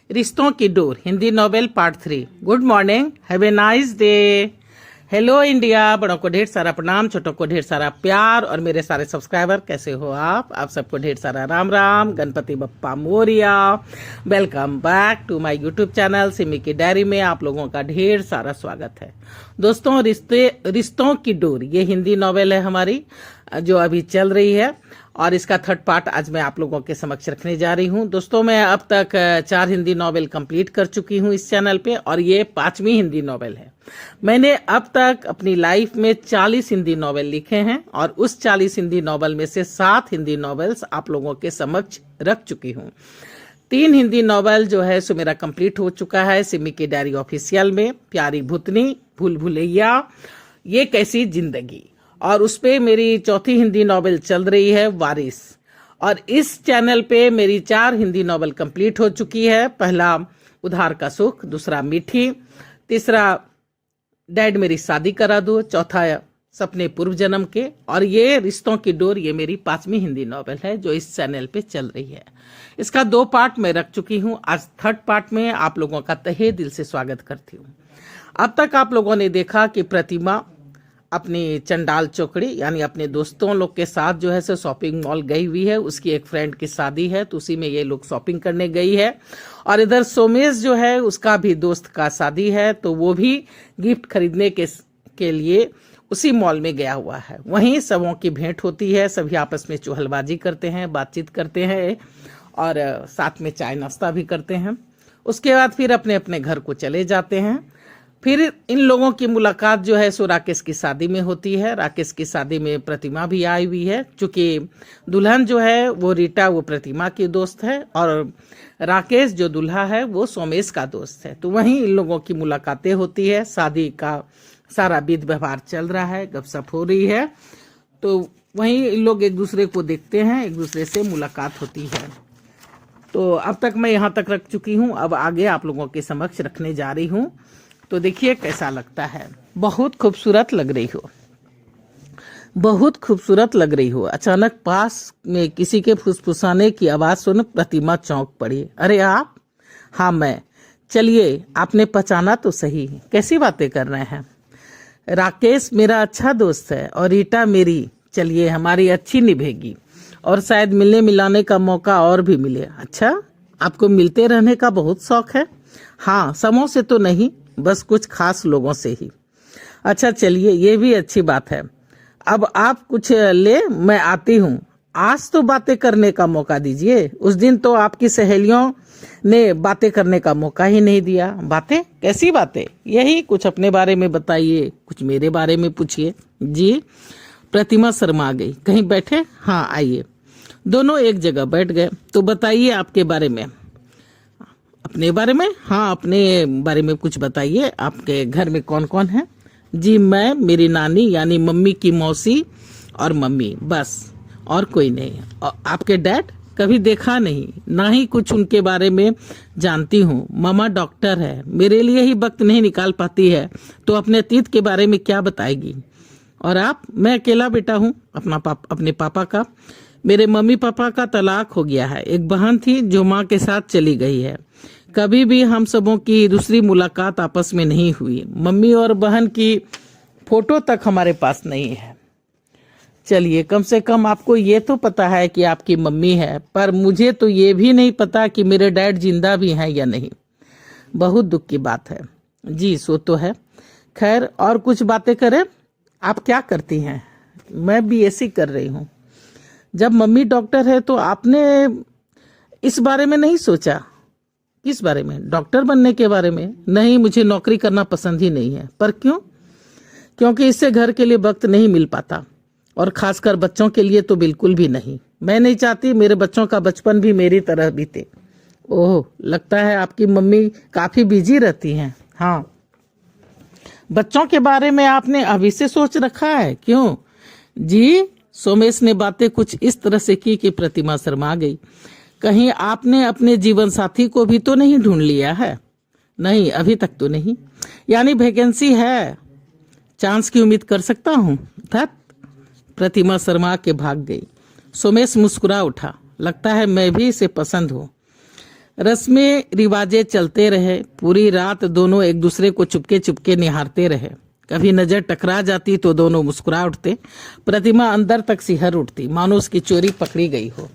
रिश्तों की door Hindi novel part 3। Good morning, have a nice day. Hello India. बड़ों को ढेर सारा प्रणाम, छोटों को ढेर सारा प्यार, और मेरे सारे सब्सक्राइबर कैसे हो आप सबको ढेर सारा Ram Ram, Ganpati Bappa Morya. Welcome back to my YouTube channel Simi की डायरी में आप लोगों का ढेर सारा स्वागत है। दोस्तों, रिश्तों की डोर ये हिंदी नॉवेल है हमारी जो अभी चल रही है, और इसका थर्ड पार्ट आज मैं आप लोगों के समक्ष रखने जा रही हूं। दोस्तों, मैं अब तक 4 हिंदी नॉवेल कंप्लीट कर चुकी हूं इस चैनल पे, और ये 5वीं हिंदी नॉवेल है। मैंने अब तक अपनी लाइफ में 40 हिंदी नॉवेल लिखे हैं, और उस 40 हिंदी नॉवेल में से 7 हिंदी नॉवेल्स आप लोगों के समक्ष रख चुकी हूँ। 3 हिंदी नॉवेल जो है सो मेरा कंप्लीट हो चुका है सिमी की डायरी ऑफिशियल में, प्यारी भूतनी, भूल भुलैया, ये कैसी जिंदगी, और उस पे मेरी 4थी हिंदी नॉवेल चल रही है वारिस। और इस चैनल पे मेरी 4 हिंदी नॉवेल कंप्लीट हो चुकी है। पहला उधार का सुख, दूसरा मीठी, तीसरा डैड मेरी शादी करा दो, चौथा सपने पूर्व जन्म के, और ये रिश्तों की डोर ये मेरी 5वीं हिंदी नॉवेल है जो इस चैनल पे चल रही है। इसका 2 पार्ट मैं रख चुकी हूँ। आज थर्ड पार्ट में आप लोगों का तहे दिल से स्वागत करती हूँ। अब तक आप लोगों ने देखा कि प्रतिमा अपनी चंडाल चौकड़ी यानी अपने दोस्तों लोग के साथ जो है सो शॉपिंग मॉल गई हुई है। उसकी एक फ्रेंड की शादी है तो उसी में ये लोग शॉपिंग करने गई है। और इधर सोमेश जो है उसका भी दोस्त का शादी है तो वो भी गिफ्ट खरीदने के लिए उसी मॉल में गया हुआ है। वहीं सबों की भेंट होती है, सभी आपस में चुहलबाजी करते हैं, बातचीत करते हैं, और साथ में चाय नाश्ता भी करते हैं। उसके बाद फिर अपने अपने घर को चले जाते हैं। फिर इन लोगों की मुलाकात जो है सो राकेश की शादी में होती है। राकेश की शादी में प्रतिमा भी आई हुई है, क्योंकि दुल्हन जो है वो रीटा वो प्रतिमा की दोस्त है, और राकेश जो दूल्हा है वो सोमेश का दोस्त है। तो वहीं इन लोगों की मुलाकातें होती है, शादी का सारा विधि व्यवहार चल रहा है, गपशप हो रही है। तो वहीं इन लोग एक दूसरे को देखते हैं, एक दूसरे से मुलाकात होती है। तो अब तक मैं यहाँ तक रख चुकी हूँ, अब आगे आप लोगों के समक्ष रखने जा रही हूँ। तो देखिए कैसा लगता है। बहुत खूबसूरत लग रही हो, बहुत खूबसूरत लग रही हो। अचानक पास में किसी के फुसफुसाने की आवाज सुन प्रतिमा चौंक पड़ी। अरे आप? हाँ मैं। चलिए, आपने पहचाना तो सही। कैसी बातें कर रहे हैं? राकेश मेरा अच्छा दोस्त है और रीटा मेरी। चलिए, हमारी अच्छी निभेगी और शायद मिलने मिलाने का मौका और भी मिले। अच्छा, आपको मिलते रहने का बहुत शौक है? हाँ, समों से तो नहीं, बस कुछ खास लोगों से ही। अच्छा चलिए, ये भी अच्छी बात है। अब आप कुछ ले, मैं आती हूँ। आज तो बातें करने का मौका दीजिए। उस दिन तो आपकी सहेलियों ने बातें करने का मौका ही नहीं दिया। बातें? कैसी बातें? यही कुछ अपने बारे में बताइए, कुछ मेरे बारे में पूछिए। जी। प्रतिमा शर्मा गई। कहीं बैठे? हाँ आइए। दोनों एक जगह बैठ गए। तो बताइए आपके बारे में। अपने बारे में? हाँ, अपने बारे में कुछ बताइए। आपके घर में कौन कौन है? जी, मैं, मेरी नानी यानी मम्मी की मौसी और मम्मी, बस, और कोई नहीं। और आपके डैड? कभी देखा नहीं, ना ही कुछ उनके बारे में जानती हूँ। मामा डॉक्टर है, मेरे लिए ही वक्त नहीं निकाल पाती है, तो अपने अतीत के बारे में क्या बताएगी? और आप? मैं अकेला बेटा हूँ अपने पापा का। मेरे मम्मी पापा का तलाक हो गया है। एक बहन थी जो माँ के साथ चली गई है। कभी भी हम सबों की दूसरी मुलाकात आपस में नहीं हुई। मम्मी और बहन की फोटो तक हमारे पास नहीं है। चलिए, कम से कम आपको ये तो पता है कि आपकी मम्मी है, पर मुझे तो ये भी नहीं पता कि मेरे डैड जिंदा भी हैं या नहीं। बहुत दुख की बात है। जी, सो तो है। खैर, और कुछ बातें करें। आप क्या करती हैं? मैं बीएससी कर रही हूँ। जब मम्मी डॉक्टर है तो आपने इस बारे में नहीं सोचा? किस बारे में? डॉक्टर बनने के बारे में? नहीं, मुझे नौकरी करना पसंद ही नहीं है। पर क्यों? क्योंकि इससे घर के लिए वक्त नहीं मिल पाता, और खासकर बच्चों के लिए तो बिल्कुल भी नहीं। मैं नहीं चाहती मेरे बच्चों का बचपन भी मेरी तरह बीते। ओह, लगता है आपकी मम्मी काफी बिजी रहती हैं। हाँ। बच्चों के बारे में आपने अभी से सोच रखा है? क्यों? जी। सोमेश ने बातें कुछ इस तरह से की कि प्रतिमा शर्मा गई। कहीं आपने अपने जीवन साथी को भी तो नहीं ढूंढ लिया है? नहीं, अभी तक तो नहीं। यानी वैकेंसी है, चांस की उम्मीद कर सकता हूँ? धत। प्रतिमा शर्मा के भाग गई। सोमेश मुस्कुरा उठा। लगता है मैं भी इसे पसंद हूँ। रस्में रिवाजें चलते रहे। पूरी रात दोनों एक दूसरे को चुपके चुपके निहारते रहे। कभी नजर टकरा जाती तो दोनों मुस्कुरा उठते। प्रतिमा अंदर तक सिहर उठती, मानो उसकी चोरी पकड़ी गई हो।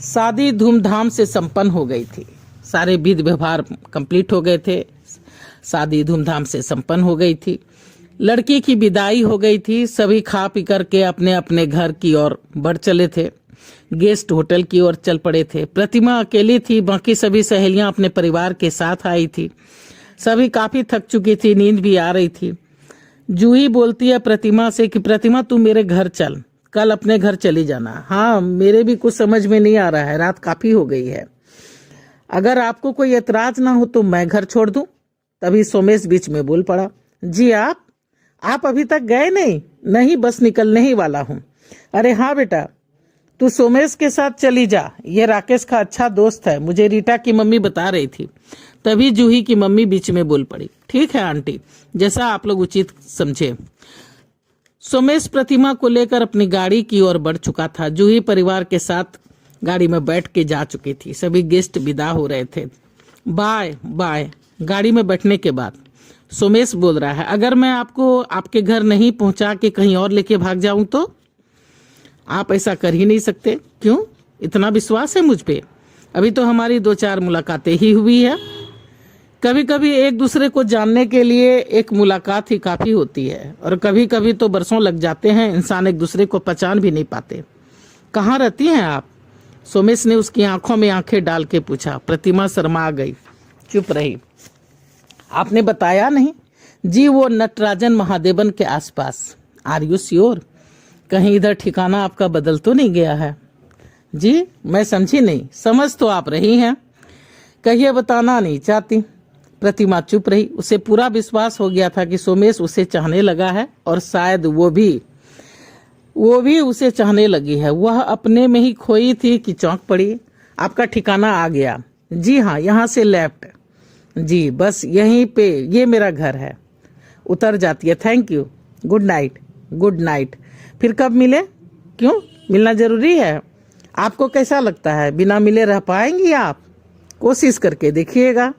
शादी धूमधाम से संपन्न हो गई थी। सारे विधि व्यवहार कंप्लीट हो गए थे। शादी धूमधाम से संपन्न हो गई थी। लड़की की विदाई हो गई थी। सभी खा पी करके अपने अपने घर की ओर बढ़ चले थे। गेस्ट होटल की ओर चल पड़े थे। प्रतिमा अकेली थी, बाकी सभी सहेलियां अपने परिवार के साथ आई थी। सभी काफी थक चुकी थी, नींद भी आ रही थी। जूही बोलती है प्रतिमा से कि प्रतिमा तू मेरे घर चल, कल अपने घर चली जाना। हाँ, मेरे भी कुछ समझ में नहीं आ रहा है, रात काफी हो गई है। अगर आपको कोई एतराज ना हो तो मैं घर छोड़ दूं। तभी सोमेश बीच में बोल पड़ा, जी आप अभी तक गए नहीं? नहीं, बस निकलने ही वाला हूं। अरे हाँ बेटा, तू सोमेश के साथ चली जा, ये राकेश का अच्छा दोस्त है, मुझे रीटा की मम्मी बता रही थी। तभी जूही की मम्मी बीच में बोल पड़ी, ठीक है आंटी, जैसा आप लोग उचित समझे। सोमेश प्रतिमा को लेकर अपनी गाड़ी की ओर बढ़ चुका था। जूही परिवार के साथ गाड़ी में बैठ के जा चुकी थी। सभी गेस्ट विदा हो रहे थे। Bye bye. गाड़ी में बैठने के बाद सोमेश बोल रहा है, अगर मैं आपको आपके घर नहीं पहुंचा के कहीं और लेके भाग जाऊं तो? आप ऐसा कर ही नहीं सकते। क्यों? इतना विश्वास है मुझ पे? अभी तो हमारी 2-4 मुलाकातें ही हुई है। कभी कभी एक दूसरे को जानने के लिए एक मुलाकात ही काफी होती है, और कभी कभी तो बरसों लग जाते हैं, इंसान एक दूसरे को पहचान भी नहीं पाते। कहाँ रहती हैं आप? सोमेश ने उसकी आंखों में आंखें डाल के पूछा। प्रतिमा शर्मा गई, चुप रही। आपने बताया नहीं? जी, वो नटराजन महादेवन के आसपास। Are you sure? कहीं इधर ठिकाना आपका बदल तो नहीं गया है? जी, मैं समझी नहीं। समझ तो आप रही हैं, कहिए बताना नहीं चाहती। प्रतिमा चुप रही। उसे पूरा विश्वास हो गया था कि सोमेश उसे चाहने लगा है, और शायद वो भी उसे चाहने लगी है। वह अपने में ही खोई थी कि चौंक पड़ी। आपका ठिकाना आ गया? जी हाँ, यहाँ से लेफ्ट। जी, बस यहीं पे, ये मेरा घर है। उतर जाती है। Thank you, good night. Good night. फिर कब मिले? क्यों, मिलना जरूरी है? आपको कैसा लगता है, बिना मिले रह पाएंगी आप? कोशिश करके देखिएगा।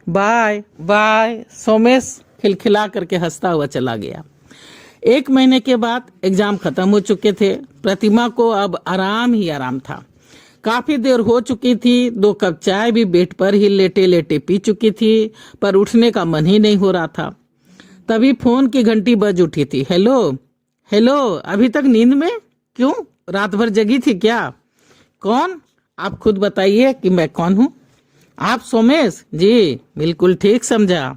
Bye bye. सोमेश खिलखिला करके हंसता हुआ चला गया। 1 महीने के बाद एग्जाम खत्म हो चुके थे। प्रतिमा को अब आराम ही आराम था। काफी देर हो चुकी थी। 2 कप चाय भी बेड पर ही लेटे लेटे पी चुकी थी, पर उठने का मन ही नहीं हो रहा था। तभी फोन की घंटी बज उठी थी। हेलो हेलो, अभी तक नींद में? क्यों, रात भर जगी थी क्या? कौन? आप खुद बताइए कि मैं कौन हूँ। आप सोमेश? जी, बिल्कुल ठीक समझा।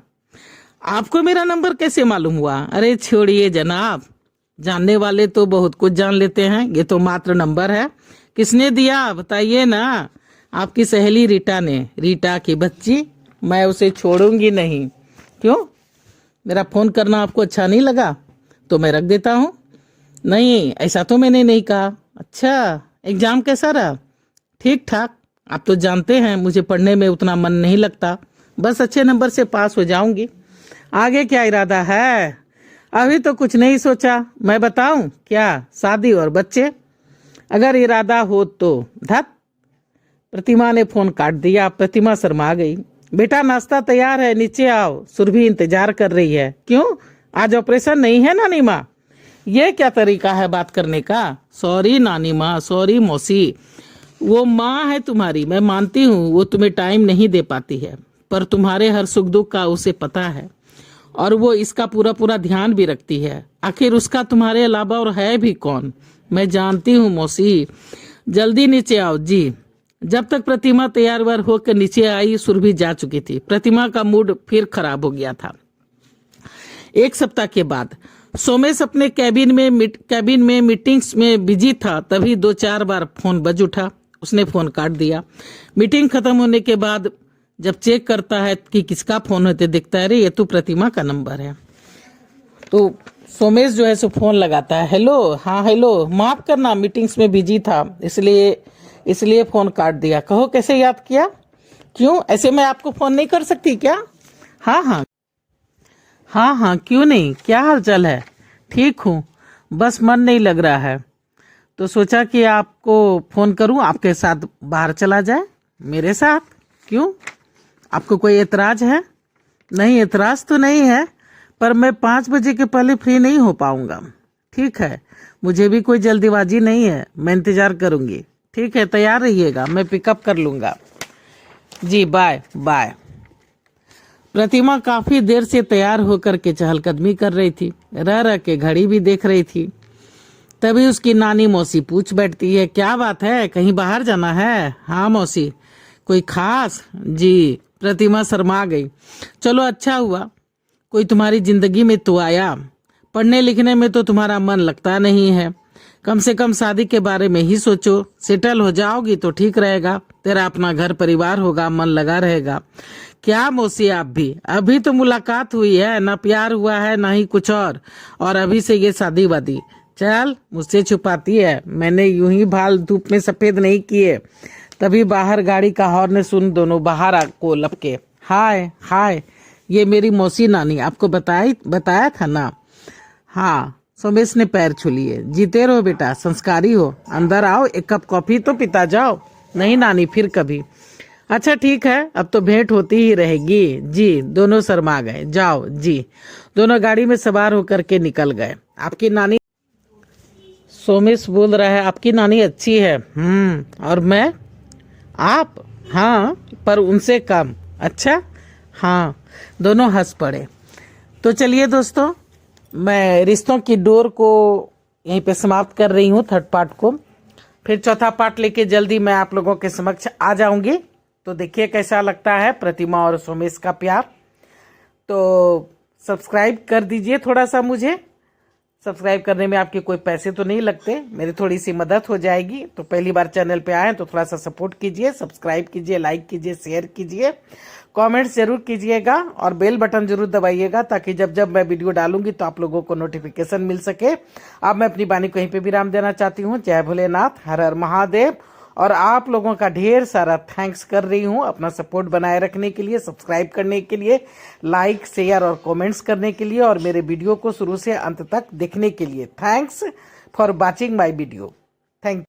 आपको मेरा नंबर कैसे मालूम हुआ? अरे छोड़िए जनाब, जानने वाले तो बहुत कुछ जान लेते हैं, ये तो मात्र नंबर है। किसने दिया बताइए ना। आपकी सहेली रीटा ने। रीटा की बच्ची? मैं उसे छोड़ूंगी नहीं। क्यों, मेरा फोन करना आपको अच्छा नहीं लगा? तो मैं रख देता हूँ। नहीं, ऐसा तो मैंने नहीं कहा। अच्छा, एग्जाम कैसा रहा? ठीक ठाक। आप तो जानते हैं मुझे पढ़ने में उतना मन नहीं लगता, बस अच्छे नंबर से पास हो जाऊंगी। आगे क्या इरादा है? अभी तो कुछ नहीं सोचा। मैं बताऊं क्या? शादी और बच्चे। अगर इरादा हो तो धत। प्रतिमा ने फोन काट दिया। प्रतिमा शर्मा गई। बेटा, नाश्ता तैयार है, नीचे आओ, सुरभि इंतजार कर रही है। क्यों, आज ऑपरेशन नहीं है नानी माँ? ये क्या तरीका है बात करने का? सॉरी नानी माँ, सॉरी मौसी, वो माँ है तुम्हारी, मैं मानती हूँ वो तुम्हें टाइम नहीं दे पाती है, पर तुम्हारे हर सुख दुख का उसे पता है, और वो इसका पूरा पूरा ध्यान भी रखती है। आखिर उसका तुम्हारे अलावा और है भी कौन? मैं जानती हूँ मौसी। जल्दी नीचे आओ। जी। जब तक प्रतिमा तैयार वार होकर नीचे आई, सुरभि जा चुकी थी। प्रतिमा का मूड फिर खराब हो गया था। 1 सप्ताह के बाद सोमेश अपने कैबिन में मीटिंग्स में बिजी था। तभी 2-4 बार फोन बज उठा। उसने फोन काट दिया। मीटिंग खत्म होने के बाद जब चेक करता है कि किसका फोन होते, दिखता है अरे ये तो प्रतिमा का नंबर है। तो सोमेश जो है सो फोन लगाता है। हेलो। हाँ हेलो, माफ करना मीटिंग्स में बिजी था, इसलिए फोन काट दिया। कहो कैसे याद किया? क्यों, ऐसे मैं आपको फोन नहीं कर सकती क्या? हाँ, क्यों नहीं, क्या हाल चाल है? ठीक हूँ, बस मन नहीं लग रहा है, तो सोचा कि आपको फोन करूं, आपके साथ बाहर चला जाए। मेरे साथ? क्यों, आपको कोई एतराज है? नहीं, एतराज तो नहीं है, पर मैं 5 बजे के पहले फ्री नहीं हो पाऊंगा। ठीक है, मुझे भी कोई जल्दीबाजी नहीं है, मैं इंतजार करूंगी। ठीक है, तैयार रहिएगा, मैं पिकअप कर लूंगा। जी बाय बाय। प्रतिमा काफी देर से तैयार होकर के चहलकदमी कर रही थी, रह रह के घड़ी भी देख रही थी। तभी उसकी नानी मौसी पूछ बैठती है, क्या बात है, कहीं बाहर जाना है? हाँ मौसी, कोई खास? जी। प्रतिमा शर्मा गई। चलो अच्छा हुआ कोई तुम्हारी जिंदगी में तो आया, पढ़ने लिखने में तो तुम्हारा मन लगता नहीं है। कम से कम शादी के बारे में ही सोचो, सेटल हो जाओगी तो ठीक रहेगा, तेरा अपना घर परिवार होगा, मन लगा रहेगा। क्या मौसी, आप भी अभी तो मुलाकात हुई है, ना प्यार हुआ है ना ही कुछ और अभी से ये शादी वादी। चल, मुझसे छुपाती है, मैंने यूं ही बाल धूप में सफेद नहीं किए। तभी बाहर गाड़ी का हॉर्न सुन दोनों बाहर को लपके। हाय हाय, ये मेरी मौसी नानी, आपको बताया था ना? हाँ, सोमेश ने पैर छू लिए। जीते रहो बेटा, संस्कारी हो, अंदर आओ, एक कप कॉफी तो पिता जाओ। नहीं नानी, फिर कभी। अच्छा ठीक है, अब तो भेंट होती ही रहेगी। जी। दोनों शर्मा गए। जाओ जी। दोनों गाड़ी में सवार होकर के निकल गए। आपकी नानी, सोमेश बोल रहा है, आपकी नानी अच्छी है। और मैं? आप? हाँ, पर उनसे कम। अच्छा, हाँ। दोनों हंस पड़े। तो चलिए दोस्तों, मैं रिश्तों की डोर को यहीं पे समाप्त कर रही हूँ, 3rd पार्ट को। फिर 4था पार्ट लेके जल्दी मैं आप लोगों के समक्ष आ जाऊंगी। तो देखिए कैसा लगता है प्रतिमा और सोमेश का प्यार। तो सब्सक्राइब कर दीजिए, थोड़ा सा मुझे सब्सक्राइब करने में आपके कोई पैसे तो नहीं लगते, मेरी थोड़ी सी मदद हो जाएगी। तो पहली बार चैनल पे आए तो थोड़ा सा सपोर्ट कीजिए, सब्सक्राइब कीजिए, लाइक कीजिए, शेयर कीजिए, कमेंट्स जरूर कीजिएगा और बेल बटन जरूर दबाइएगा, ताकि जब जब मैं वीडियो डालूंगी तो आप लोगों को नोटिफिकेशन मिल सके। अब मैं अपनी वाणी को यहीं पे विराम देना चाहती हूँ। जय भोलेनाथ, हर हर महादेव। और आप लोगों का ढेर सारा थैंक्स कर रही हूँ अपना सपोर्ट बनाए रखने के लिए, सब्सक्राइब करने के लिए, लाइक शेयर और कमेंट्स करने के लिए, और मेरे वीडियो को शुरू से अंत तक देखने के लिए। Thanks for watching my video. Thank